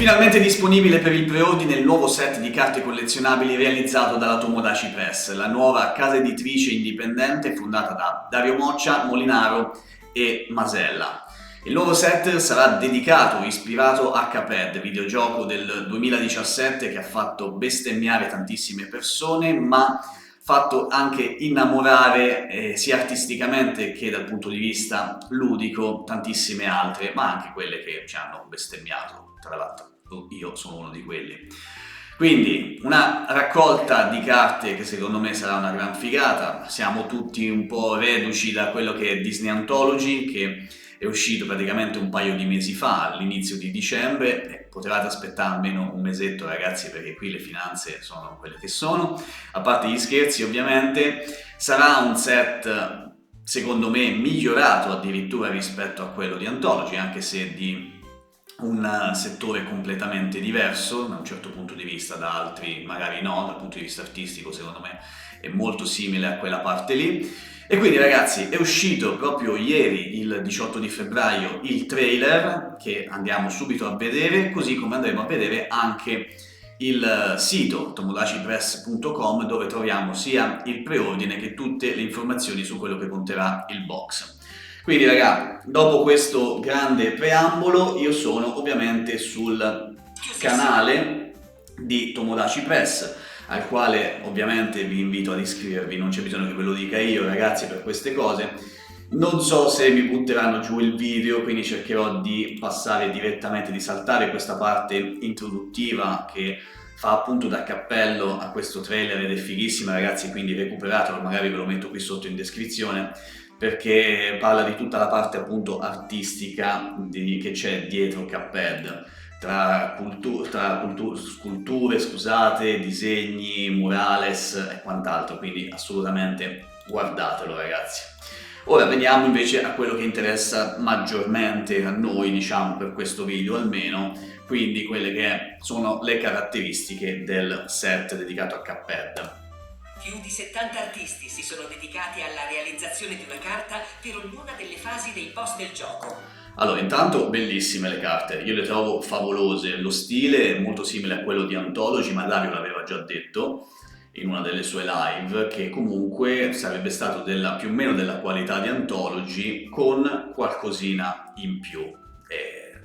finalmente disponibile per il preordine il nuovo set di carte collezionabili realizzato dalla Tomodachi Press, la nuova casa editrice indipendente fondata da Dario Moccia, Molinaro e Masella. Il nuovo set sarà dedicato, ispirato a Cuphead, videogioco del 2017 che ha fatto bestemmiare tantissime persone, ma fatto anche innamorare sia artisticamente che dal punto di vista ludico tantissime altre, ma anche quelle che ci hanno bestemmiato. Tra l'altro io sono uno di quelli. Quindi una raccolta di carte che secondo me sarà una gran figata. Siamo tutti un po' reduci da quello che è Disney Anthology, che è uscito praticamente un paio di mesi fa, all'inizio di dicembre. Potevate aspettare almeno un mesetto, ragazzi, perché qui le finanze sono quelle che sono. A parte gli scherzi, ovviamente, sarà un set secondo me migliorato addirittura rispetto a quello di Anthology, anche se di un settore completamente diverso da un certo punto di vista, da altri magari no, dal punto di vista artistico secondo me è molto simile a quella parte lì. E quindi ragazzi è uscito proprio ieri, il 18 di febbraio, il trailer che andiamo subito a vedere, così come andremo a vedere anche il sito tomodachipress.com, dove troviamo sia il preordine che tutte le informazioni su quello che conterrà il box. Quindi ragazzi, dopo questo grande preambolo, io sono ovviamente sul canale di Tomodachi Press, al quale ovviamente vi invito ad iscrivervi, non c'è bisogno che ve lo dica io ragazzi per queste cose. Non so se mi butteranno giù il video, quindi cercherò di passare direttamente, di saltare questa parte introduttiva che fa appunto da cappello a questo trailer ed è fighissima ragazzi, quindi recuperatelo, magari ve lo metto qui sotto in descrizione, perché parla di tutta la parte appunto artistica che c'è dietro Cuphead, tra sculture, scusate, disegni, murales e quant'altro, quindi assolutamente guardatelo ragazzi. Ora veniamo invece a quello che interessa maggiormente a noi, diciamo, per questo video almeno, quindi quelle che sono le caratteristiche del set dedicato a Cuphead. Più di 70 artisti si sono dedicati alla realizzazione di una carta per ognuna delle fasi dei boss del gioco. Allora, intanto bellissime le carte, io le trovo favolose, lo stile è molto simile a quello di Anthology, ma Dario l'aveva già detto in una delle sue live, che comunque sarebbe stato più o meno della qualità di Anthology con qualcosina in più.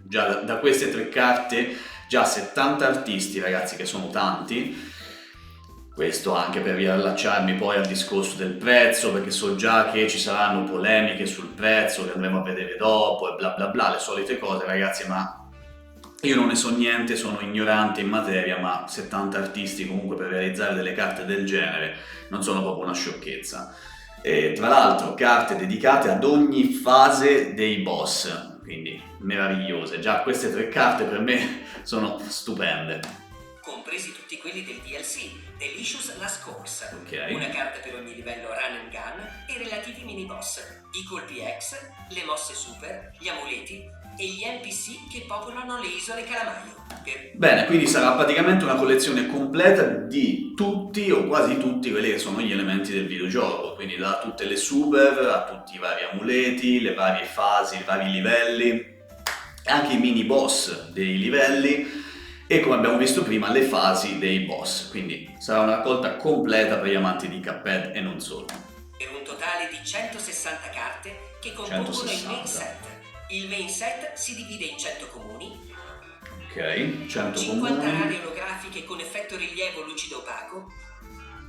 Già da queste tre carte, già 70 artisti ragazzi, che sono tanti. Questo anche per riallacciarmi poi al discorso del prezzo, perché so già che ci saranno polemiche sul prezzo che andremo a vedere dopo e bla bla bla, le solite cose ragazzi, ma io non ne so niente, sono ignorante in materia, ma 70 artisti comunque per realizzare delle carte del genere non sono proprio una sciocchezza. E tra l'altro carte dedicate ad ogni fase dei boss, quindi meravigliose. Già queste tre carte per me sono stupende. Compresi tutti quelli del DLC, Delicious Last Course, Okay. una carta per ogni livello run and gun e relativi mini boss, i colpi X, le mosse super, gli amuleti e gli NPC che popolano le isole Calamaio. Bene, quindi sarà praticamente una collezione completa di tutti o quasi tutti quelli che sono gli elementi del videogioco, quindi da tutte le super a tutti i vari amuleti, le varie fasi, i vari livelli, anche i mini boss dei livelli e come abbiamo visto prima le fasi dei boss, quindi sarà una raccolta completa per gli amanti di Cuphead e non solo. Per un totale di 160 carte che compongono 160. il main set. Il main set si divide in 100 comuni, Ok, 100 50 comuni. rare olografiche con effetto rilievo lucido opaco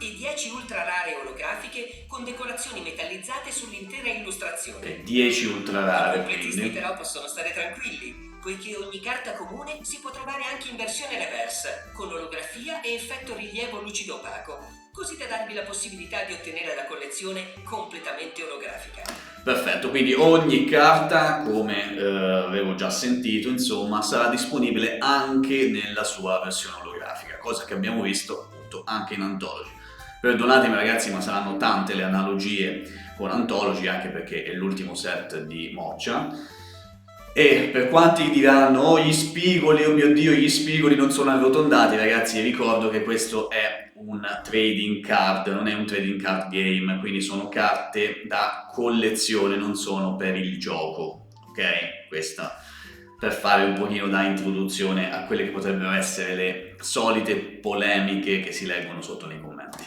e 10 ultra rare olografiche con decorazioni metallizzate sull'intera illustrazione. E 10 ultra I rare, completisti quindi. però possono stare tranquilli, poiché ogni carta comune si può trovare anche in versione reverse, con olografia e effetto rilievo lucido opaco, così da darvi la possibilità di ottenere la collezione completamente olografica. Perfetto, quindi ogni carta, come avevo già sentito, insomma, sarà disponibile anche nella sua versione olografica, cosa che abbiamo visto appunto anche in Anthology. Perdonatemi ragazzi, ma saranno tante le analogie con Anthology, anche perché è l'ultimo set di Moccia. E per quanti diranno, oh gli spigoli, oh mio Dio, gli spigoli non sono arrotondati, ragazzi, ricordo che questo è un trading card, non è un trading card game, quindi sono carte da collezione, non sono per il gioco, ok? Questa per fare un pochino da introduzione a quelle che potrebbero essere le solite polemiche che si leggono sotto nei commenti.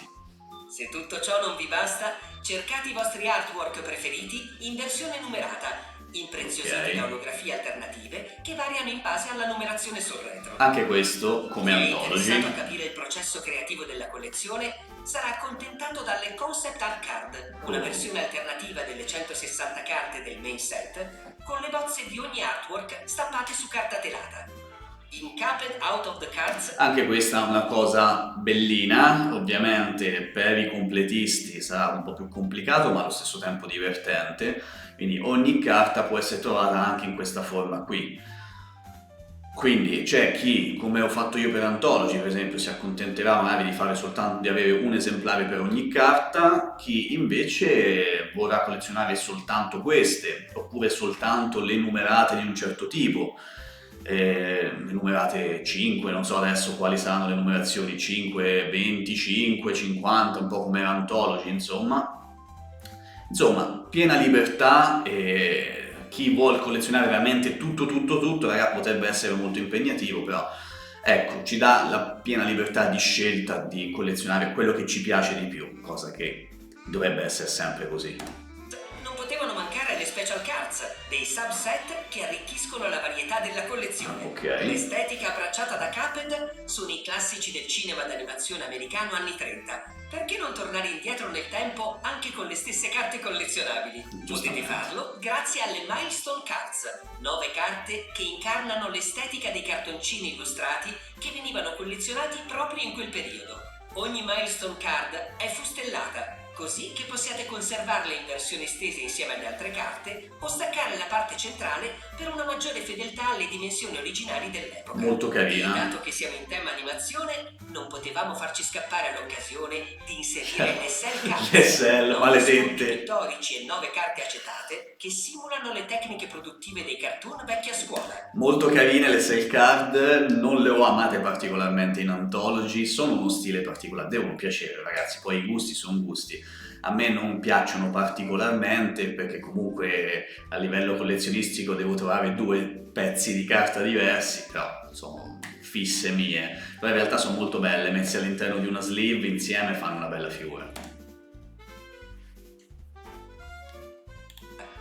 Se tutto ciò non vi basta, cercate i vostri artwork preferiti in versione numerata, impreziositi da olografie alternative che variano in base alla numerazione sul retro. Anche questo come Chi è Anthology. interessato a capire il processo creativo della collezione sarà accontentato dalle Concept Art Card, una versione alternativa delle 160 carte del main set, con le bozze di ogni artwork stampate su carta telata. In Caped Out of the Cards. Anche questa è una cosa bellina, ovviamente per i completisti sarà un po' più complicato ma allo stesso tempo divertente, quindi ogni carta può essere trovata anche in questa forma qui. Quindi c'è chi, come ho fatto io per Anthology per esempio, si accontenterà magari di fare soltanto di avere un esemplare per ogni carta, chi invece vorrà collezionare soltanto queste, oppure soltanto le numerate di un certo tipo. Le numerate 5, non so adesso quali saranno le numerazioni, 5, 25, 50, un po' come Anthology, insomma, piena libertà. E chi vuole collezionare veramente tutto, ragazzi, potrebbe essere molto impegnativo, però ecco, ci dà la piena libertà di scelta di collezionare quello che ci piace di più, cosa che dovrebbe essere sempre così. Non potevano mancare le special cards, dei subset che arricchiscono la varietà della collezione. Okay. L'estetica abbracciata da Caped sono i classici del cinema d'animazione americano anni 30. Perché non tornare indietro nel tempo anche con le stesse carte collezionabili? Potete farlo grazie alle Milestone Cards, 9 carte che incarnano l'estetica dei cartoncini illustrati che venivano collezionati proprio in quel periodo. Ogni Milestone Card è fustellata, così che possiate conservarle in versione estesa insieme alle altre carte o staccare la parte centrale per una maggiore fedeltà alle dimensioni originali dell'epoca. Molto carina. E dato che siamo in tema animazione, non potevamo farci scappare l'occasione di inserire le Cell Cards. Le Cell, maledette. Pittorici e 9 carte acetate che simulano le tecniche produttive dei cartoon vecchia scuola. Molto carine le Cell Card, non le ho amate particolarmente in Anthology, sono uno stile particolare, devono piacere ragazzi, poi i gusti sono gusti. A me non piacciono particolarmente perché comunque a livello collezionistico devo trovare 2 pezzi di carta diversi, però sono fisse mie, però in realtà sono molto belle, messe all'interno di una sleeve insieme fanno una bella figura.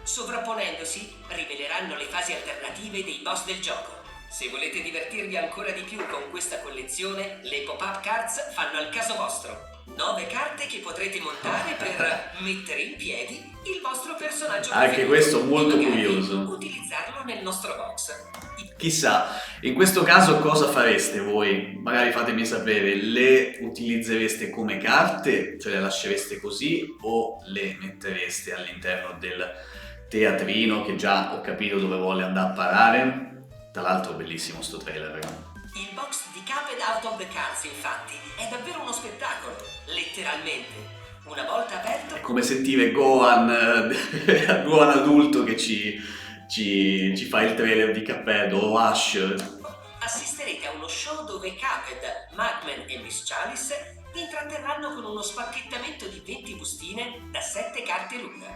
Sovrapponendosi, riveleranno le fasi alternative dei boss del gioco. Se volete divertirvi ancora di più con questa collezione, le pop-up cards fanno al caso vostro. 9 carte che potrete montare per mettere in piedi il vostro personaggio preferito. Anche questo molto e magari curioso. utilizzarlo nel nostro box. Chissà, in questo caso cosa fareste voi? Magari fatemi sapere, le utilizzereste come carte, cioè le lascereste così, o le mettereste all'interno del teatrino che già ho capito dove vuole andare a parare? Tra l'altro bellissimo sto trailer, ragazzi. Il box di Caped Out of the Cards, infatti, è davvero uno spettacolo, letteralmente. Una volta aperto... È come sentire Gohan adulto che ci fa il trailer di Cuphead o Ash. Assisterete a uno show dove Caped, Magman e Miss Chalice vi intratterranno con uno spacchettamento di 20 bustine da 7 carte l'una.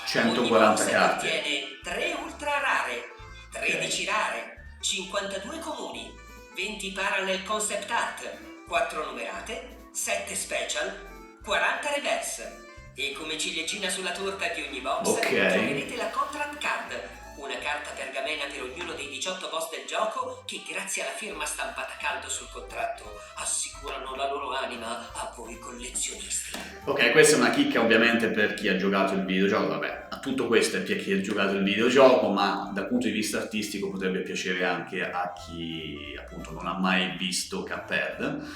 140 Ogni carte. contiene 3 ultra rare, 13 rare, 52 comuni, 20 parallel concept art, 4 numerate, 7 special, 40 reverse. E come ciliegina sulla torta di ogni box troverete la contract card, una carta pergamena per ognuno dei 18 boss del gioco che grazie alla firma stampata a caldo sul contratto assicurano la loro anima a voi collezionisti. Ok, questa è una chicca ovviamente per chi ha giocato il videogioco, vabbè, tutto questo è per chi ha giocato il videogioco, ma dal punto di vista artistico potrebbe piacere anche a chi appunto non ha mai visto Cuphead.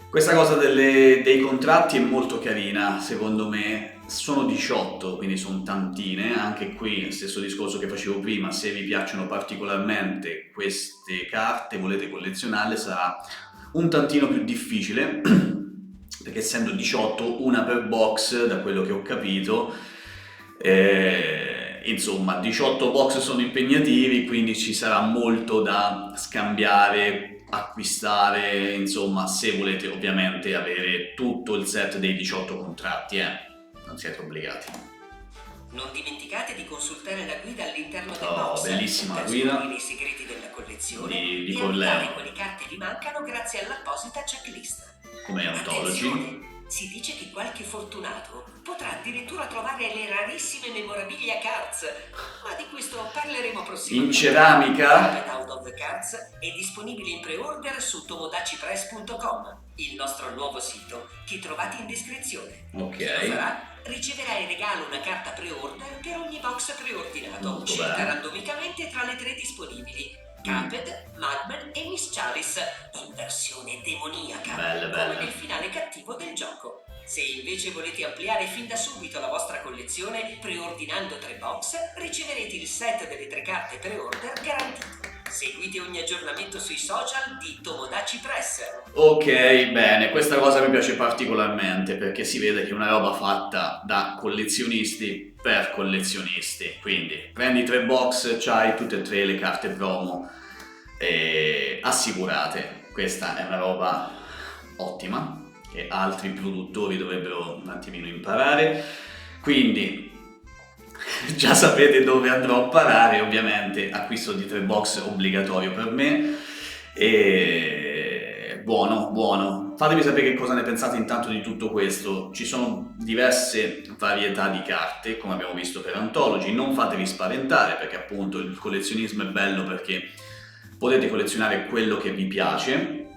Questa cosa dei contratti è molto carina, secondo me. Sono 18, quindi sono tantine, anche qui stesso discorso che facevo prima, se vi piacciono particolarmente queste carte, volete collezionarle, sarà un tantino più difficile, perché essendo 18, una per box, da quello che ho capito, insomma 18 box sono impegnativi, quindi ci sarà molto da scambiare, acquistare, insomma, se volete ovviamente avere tutto il set dei 18 contratti, non siete obbligati. Non dimenticate di consultare la guida all'interno del Oh, box bellissima per guida. scoprire i segreti della collezione Di e Colleo. annotare quali carte vi mancano grazie all'apposita checklist. Come Anthology. Attenzione! Si dice che qualche fortunato potrà addirittura trovare le rarissime memorabilia cards, ma di questo parleremo In prossimamente. ceramica. Out of the Cards è disponibile in pre-order su tomodachipress.com, il nostro nuovo sito che trovate in descrizione. Chi lo Ok. farà riceverà in regalo una carta pre-order per ogni box preordinato, Molto scelta bene. randomicamente tra le 3 disponibili. Cuphead, Magman e Miss Chalice in versione demoniaca, Belle, come belle. nel finale cattivo del gioco. Se invece volete ampliare fin da subito la vostra collezione preordinando 3 box, riceverete il set delle 3 carte pre-order garantito. Seguite ogni aggiornamento sui social di Tomodachi Press. Ok, bene, questa cosa mi piace particolarmente perché si vede che è una roba fatta da collezionisti per collezionisti. Quindi prendi 3 box, c'hai tutte e 3 le carte promo assicurate. Questa è una roba ottima che altri produttori dovrebbero un attimino imparare. Quindi già sapete dove andrò a parare, ovviamente acquisto di 3 box obbligatorio per me. E buono, buono. Fatemi sapere che cosa ne pensate intanto di tutto questo. Ci sono diverse varietà di carte, come abbiamo visto per Anthology. Non fatevi spaventare perché appunto il collezionismo è bello perché potete collezionare quello che vi piace.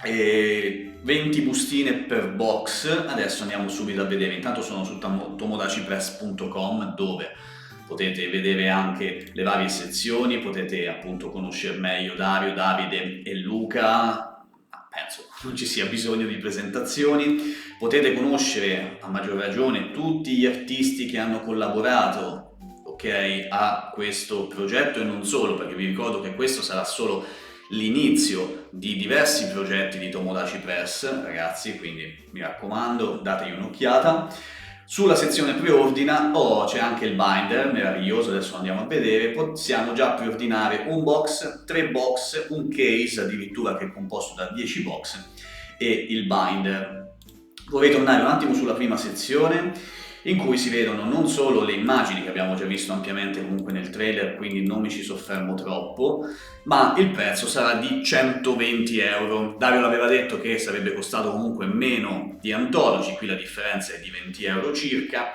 E 20 bustine per box. Adesso andiamo subito a vedere. Intanto sono su tomodachipress.com dove potete vedere anche le varie sezioni, potete appunto conoscere meglio Dario, Davide e Luca. Penso non ci sia bisogno di presentazioni. Potete conoscere a maggior ragione tutti gli artisti che hanno collaborato, ok, a questo progetto e non solo, perché vi ricordo che questo sarà solo l'inizio di diversi progetti di Tomodachi Press, ragazzi, quindi mi raccomando, dategli un'occhiata. Sulla sezione preordina c'è anche il binder, meraviglioso, adesso andiamo a vedere. Possiamo già preordinare un box, 3 box, un case addirittura che è composto da 10 box e il binder. Vorrei tornare un attimo sulla prima sezione in cui si vedono non solo le immagini che abbiamo già visto ampiamente comunque nel trailer, quindi non mi ci soffermo troppo, ma il prezzo sarà di 120 euro. Dario l'aveva detto che sarebbe costato comunque meno di Anthology, qui la differenza è di 20 euro circa,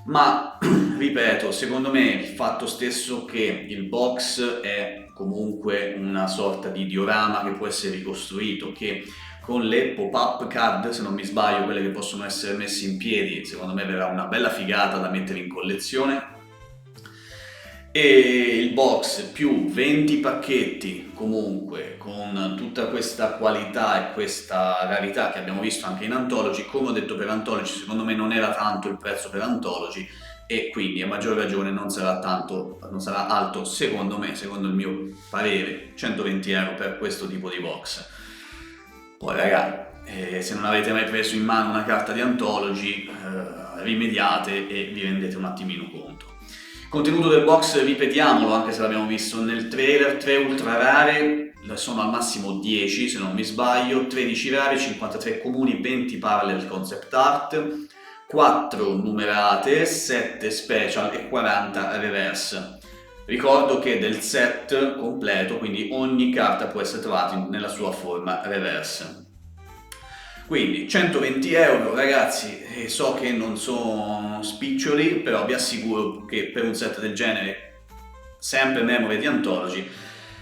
ma ripeto, secondo me il fatto stesso che il box è comunque una sorta di diorama che può essere ricostruito, che con le pop-up card, se non mi sbaglio, quelle che possono essere messe in piedi, secondo me verrà una bella figata da mettere in collezione. E il box più 20 pacchetti comunque con tutta questa qualità e questa rarità che abbiamo visto anche in Anthology. Come ho detto per Anthology, secondo me non era tanto il prezzo per Anthology e quindi a maggior ragione non sarà alto, secondo me, secondo il mio parere, 120 euro per questo tipo di box. Poi raga, se non avete mai preso in mano una carta di Anthology, rimediate e vi rendete un attimino conto. Contenuto del box, ripetiamolo, anche se l'abbiamo visto nel trailer: 3 ultra rare, sono al massimo 10 se non mi sbaglio, 13 rare, 53 comuni, 20 parallel concept art, 4 numerate, 7 special e 40 reverse. Ricordo che del set completo, quindi ogni carta può essere trovata nella sua forma reverse. Quindi 120 euro ragazzi, so che non sono spiccioli, però vi assicuro che per un set del genere, sempre memory di Anthology,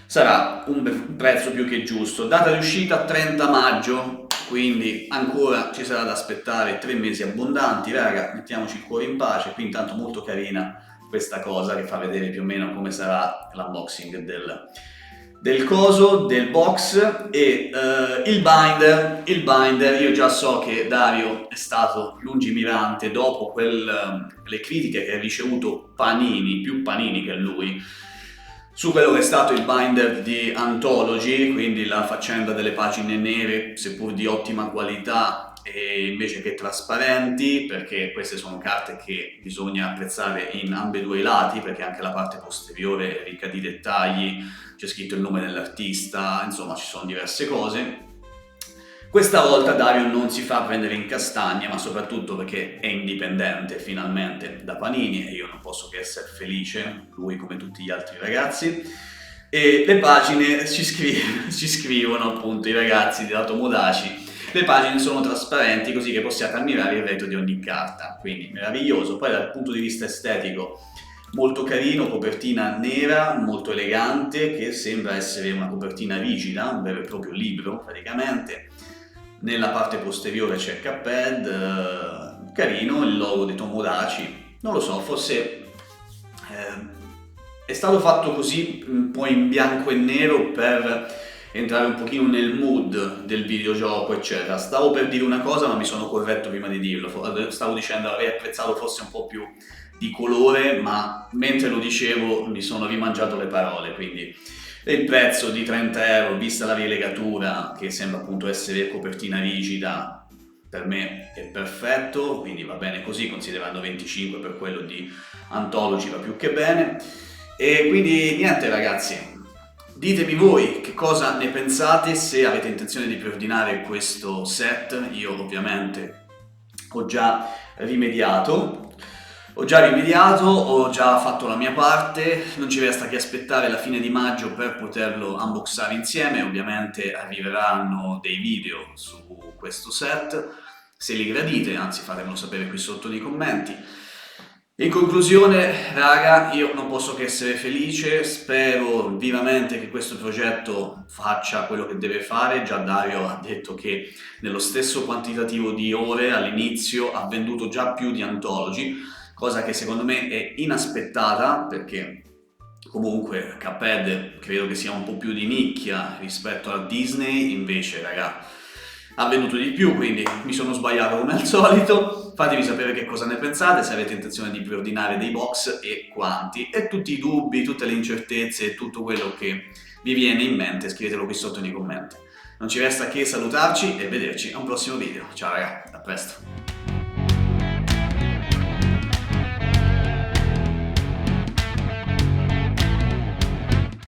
sarà un prezzo più che giusto. Data di uscita 30 maggio, quindi ancora ci sarà da aspettare 3 mesi abbondanti, raga, mettiamoci il cuore in pace. Qui intanto molto carina questa cosa che fa vedere più o meno come sarà l'unboxing del coso, del box. E il binder, io già so che Dario è stato lungimirante dopo le critiche che ha ricevuto Panini, più Panini che lui, su quello che è stato il binder di Anthology, quindi la faccenda delle pagine nere, seppur di ottima qualità, e invece che trasparenti, perché queste sono carte che bisogna apprezzare in ambedue i lati, perché anche la parte posteriore è ricca di dettagli, c'è scritto il nome dell'artista, insomma ci sono diverse cose. Questa volta Dario non si fa prendere in castagna, ma soprattutto perché è indipendente finalmente da Panini e io non posso che essere felice, lui come tutti gli altri ragazzi. E le pagine ci scrivono appunto i ragazzi della Tomodachi. Le pagine sono trasparenti così che possiate ammirare il retro di ogni carta, quindi meraviglioso. Poi dal punto di vista estetico molto carino, copertina nera, molto elegante, che sembra essere una copertina rigida, un vero e proprio libro praticamente. Nella parte posteriore c'è Cuphead, carino, il logo di Tomodachi, non lo so, forse è stato fatto così un po' in bianco e nero per entrare un pochino nel mood del videogioco, eccetera. Stavo per dire una cosa, ma mi sono corretto prima di dirlo. Stavo dicendo avrei apprezzato forse un po' più di colore, ma mentre lo dicevo mi sono rimangiato le parole, quindi il prezzo di 30 €, vista la rilegatura, che sembra appunto essere copertina rigida, per me è perfetto, quindi va bene così, considerando 25 per quello di Anthology va più che bene. E quindi niente ragazzi, ditemi voi che cosa ne pensate, se avete intenzione di preordinare questo set. Io ovviamente ho già rimediato, ho già fatto la mia parte, non ci resta che aspettare la fine di maggio per poterlo unboxare insieme. Ovviamente arriveranno dei video su questo set, se li gradite, anzi fatemelo sapere qui sotto nei commenti. In conclusione, raga, io non posso che essere felice, spero vivamente che questo progetto faccia quello che deve fare. Già Dario ha detto che nello stesso quantitativo di ore all'inizio ha venduto già più di Anthology, cosa che secondo me è inaspettata, perché comunque Cuphead credo che sia un po' più di nicchia rispetto a Disney, invece raga ha venduto di più, quindi mi sono sbagliato come al solito. Fatemi sapere che cosa ne pensate, se avete intenzione di preordinare dei box e quanti, e tutti i dubbi, tutte le incertezze e tutto quello che vi viene in mente scrivetelo qui sotto nei commenti. Non ci resta che salutarci e vederci a un prossimo video. Ciao raga, a presto!